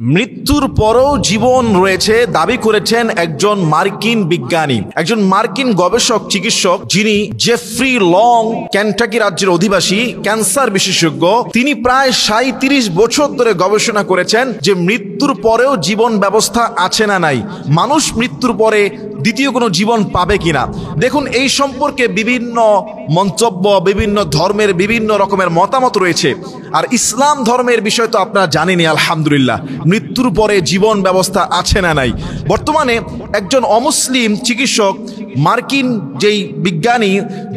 মৃত্যুর পরেও জীবন রয়েছে দাবি করেছেন একজন মার্কিন বিজ্ঞানী, একজন মার্কিন গবেষক চিকিৎসক, যিনি জেফ্রি লং, কেন্টাকি রাজ্যের অধিবাসী, ক্যান্সার বিশেষজ্ঞ। তিনি প্রায় 37 বছর ধরে গবেষণা করেছেন যে মৃত্যুর পরেও জীবন ব্যবস্থা আছে না নাই, মানুষ মৃত্যুর পরে দ্বিতীয় কোনো জীবন পাবে কিনা। দেখুন, এই সম্পর্কে বিভিন্ন মন্তব্য, বিভিন্ন ধর্মের বিভিন্ন রকমের মতামত রয়েছে। আর ইসলাম ধর্মের বিষয় তো আপনারা জানেনই, আলহামদুলিল্লাহ, মৃত্যুর পরে জীবন ব্যবস্থা আছে না নাই। বর্তমানে একজন অমুসলিম চিকিৎসক, মার্কিন যেই বিজ্ঞানী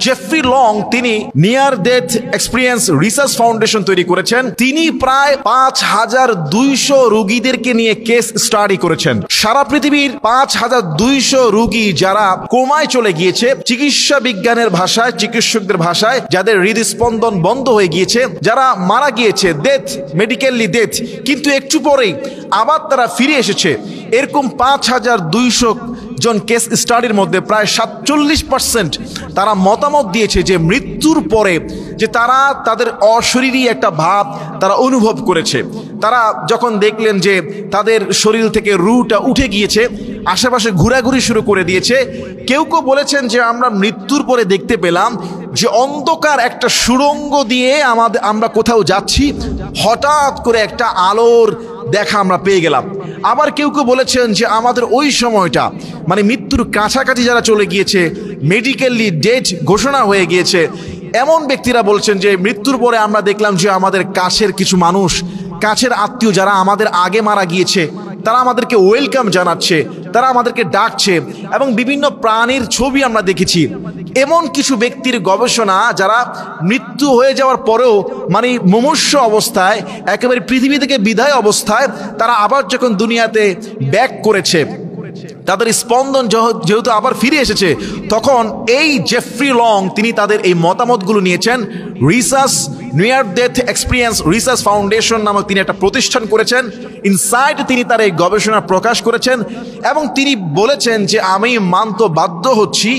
জেফ্রি লং, তিনি near death experience research foundation তৈরি করেছেন। তিনি প্রায় 5200 রোগীদেরকে নিয়ে কেস স্টাডি করেছেন। সারা পৃথিবীর 5200 রোগী যারা কোমায় চলে গিয়েছে, চিকিৎসা বিজ্ঞানের ভাষায়, চিকিৎসকদের ভাষায়, যাদের হৃদস্পন্দন বন্ধ হয়ে গিয়েছে, যারা মারা গিয়েছে, ডেথ, মেডিকেলি ডেথ, কিন্তু একটু পরেই আবার তারা ফিরে এসেছে। এরকম 5200 জন কেস স্টাডির মধ্যে প্রায় 47% তারা মতামত দিয়েছে যে মৃত্যুর পরে যে তারা তাদের অশরীরী একটা ভাব তারা অনুভব করেছে। তারা যখন দেখলেন যে তাদের শরীর থেকে রুটা উঠে গিয়েছে, আশেপাশে ঘোরাঘুরি শুরু করে দিয়েছে। কেউ কেউ বলেছেন যে আমরা মৃত্যুর পরে দেখতে পেলাম যে অন্ধকার একটা সুড়ঙ্গ দিয়ে আমরা কোথাও যাচ্ছি, হঠাৎ করে একটা আলোর দেখা আমরা পেয়ে গেলাম। আবার কেউ কেউ বলেছেন যে আমাদের ওই সময়টা, মানে মৃত্যুর কাছাকাছি যারা চলে গিয়েছে, মেডিকেলি ডেথ ঘোষণা হয়ে গিয়েছে, এমন ব্যক্তিরা বলছেন যে মৃত্যুর পরে আমরা দেখলাম যে আমাদের কাছের কিছু মানুষ, কাছের আত্মীয় যারা আমাদের আগে মারা গিয়েছে, তারা আমাদেরকে ওয়েলকাম জানাচ্ছে, তারা আমাদেরকে ডাকছে, এবং বিভিন্ন প্রাণীর ছবি আমরা দেখেছি। এমন কিছু ব্যক্তির গবেষণা যারা মৃত্যু হয়ে যাওয়ার পরেও, মানে মুমূর্ষ অবস্থায়, একেবারে পৃথিবী থেকে বিদায় অবস্থায় তারা আবার যখন দুনিয়াতে ব্যাক করেছে, তাদের স্পন্দন যেহেতু আবার ফিরে এসেছে, তখন এই জেফ্রি লং তিনি তাদের এই মতামতগুলো নিয়েছেন। Research near death experience research foundation নামক তিনি একটা প্রতিষ্ঠান করেছেন। ইনসাইড তিনি তার এই গবেষণা প্রকাশ করেছেন এবং তিনি বলেছেন যে আমি মানতে বাধ্য হচ্ছি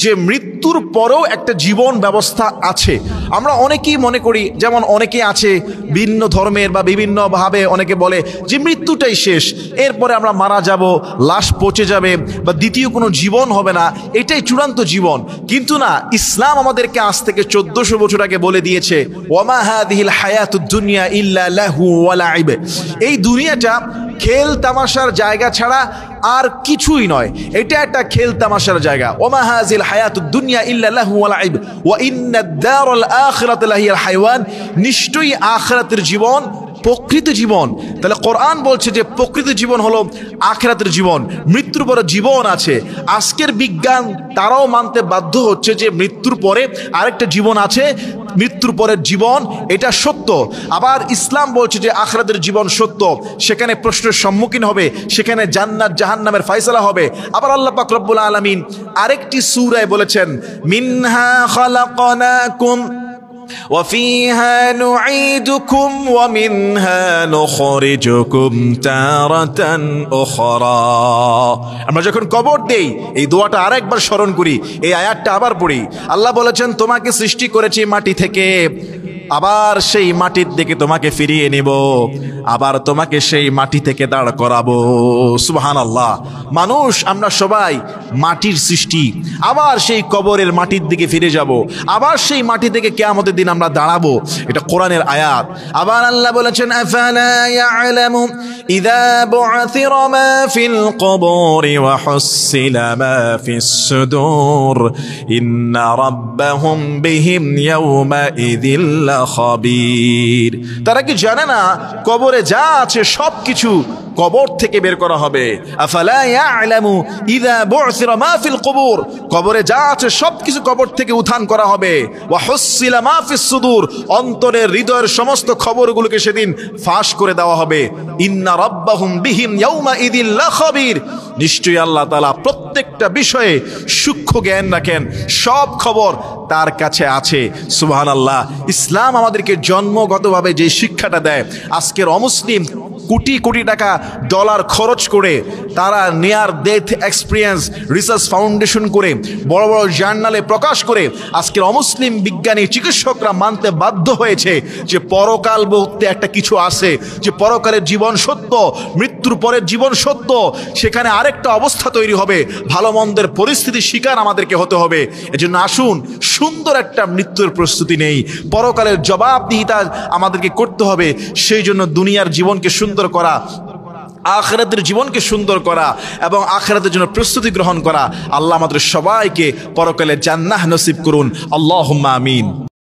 যে মৃত্যুর পরেও একটা জীবন ব্যবস্থা আছে। আমরা অনেকেই মনে করি, যেমন অনেকে আছে ভিন্ন ধর্মের বা বিভিন্নভাবে অনেকে বলে যে মৃত্যুটাই শেষ, এরপরে আমরা মারা যাব, লাশ পচে যাবে, বা দ্বিতীয় কোনো জীবন হবে না, এটাই চূড়ান্ত জীবন। কিন্তু না, ইসলাম আমাদেরকে আজ থেকে 1400 বছর আগে বলে দিয়েছে, ওয়ামা হাদিহিল হায়াতুদ দুনিয়া ইল্লা লাহু ওয়া লাইব। এই দুনিয়াটা খেল তামাশার জায়গা ছাড়া আর কিছুই নয়, এটা একটা খেল তামাশার জায়গা। ওমা হাযিল হায়াতুদ দুনিয়া ইল্লা লাহু ওয়া লাইব ওয়া ইন্নাদ দারাল আখিরাতা লাহিয়াল হায়াওয়ান। নিশ্চয়ই আখিরাতের জীবন প্রকৃত জীবন। তাহলে কোরআন বলছে যে প্রকৃত জীবন হলো আখিরাতের জীবন, মৃত্যুর পরে জীবন আছে। আজকের বিজ্ঞান তারাও মানতে বাধ্য হচ্ছে যে মৃত্যুর পরে আরেকটা জীবন আছে, মৃত্যুর পরের জীবন এটা সত্য। আবার ইসলাম বলছে যে আখিরাতের জীবন সত্য, সেখানে প্রশ্নের সম্মুখীন হবে, সেখানে জান্নাত জাহান্নামের ফয়সালা হবে। আবার আল্লাহ পাক রব্বুল আলামিন আরেকটি সূরায় বলেছেন, মিনহা খালাকনাকুম وفيها نعيدكم ومنها نخرجكم تارة أخرى। আমরা যখন কবর দেই, এই দোয়াটা আরেকবার স্মরণ করি, এই আয়াতটা আবার পড়ি। আল্লাহ বলেছেন তোমাকে সৃষ্টি করেছি মাটি থেকে, আবার সেই মাটির দিকে তোমাকে ফিরিয়ে নেব, আবার তোমাকে সেই মাটি থেকে দাঁড় করাবো। সুবহানাল্লাহ। মানুষ আমরা সবাই মাটির সৃষ্টি, আবার সেই কবরের মাটির দিকে ফিরে যাব, আবার সেই মাটি থেকে কিয়ামতের দিন আমরা দাঁড়াবো। এটা কোরআনের আয়াত। আবার আল্লাহ বলেছেন, আফালা ইয়ালামু ইযা বু'থিরা মা ফিল কুবুরি ওয়া হুসিলা মা ফিস সুদুর ইন্না রাব্বাহুম বিহিম ইয়াওমা ইযিল খবীর। তারা কি জানে না কবরে যা আছে সবকিছু কবর থেকে বের করা হবে? আফালা ইয়ালামু ইযা বু'থিরা মা ফিল কুবুর, কবরে যা আছে সবকিছু কবর থেকে উত্থান করা হবে। ওয়া হুসিলা মা ফিস সুদুর, অন্তরের হৃদয়ের সমস্ত খবরগুলোকে সেদিন ফাঁস করে দেওয়া হবে। ইন্না রাব্বাহুম বিহিম ইয়াওমা ইযিল খবীর, নিশ্চয়ই আল্লাহ তাআলা প্রত্যেকটা বিষয়ে সূক্ষ্ম জ্ঞান রাখেন, সব খবর তার কাছে আছে। সুবহানাল্লাহ। ইসলাম আমাদেরকে জন্মগতভাবে যে শিক্ষাটা দেয়, আজকের অমুসলিম কোটি কোটি টাকা ডলার খরচ করে তারা near death experience research foundation করে বড় বড় জার্নালে প্রকাশ করে আজকের অমুসলিম বিজ্ঞানী চিকিৎসকরা মানতে বাধ্য হয়েছে যে পরকাল বলতে একটা কিছু আছে, যে পরকালের জীবন সত্য, মৃত্যুর পরের জীবন সত্য, সেখানে আরেকটা অবস্থা তৈরি হবে, ভালো মন্দের পরিস্থিতির শিকার আমাদেরকে হতে হবে। এজন্য আসুন সুন্দর একটা মৃত্যুর প্রস্তুতি নেই, পরকালের জবাবদিহিতা আমাদেরকে করতে হবে। সেই জন্য দুনিয়ার জীবনকে সুন্দর করা, আখিরাতের জীবনকে সুন্দর করা এবং আখিরাতের জন্য প্রস্তুতি গ্রহণ করা। আল্লাহ আমাদের সবাইকে পরকালে জান্নাহ নসিব করুন। আল্লাহুম্মা আমিন।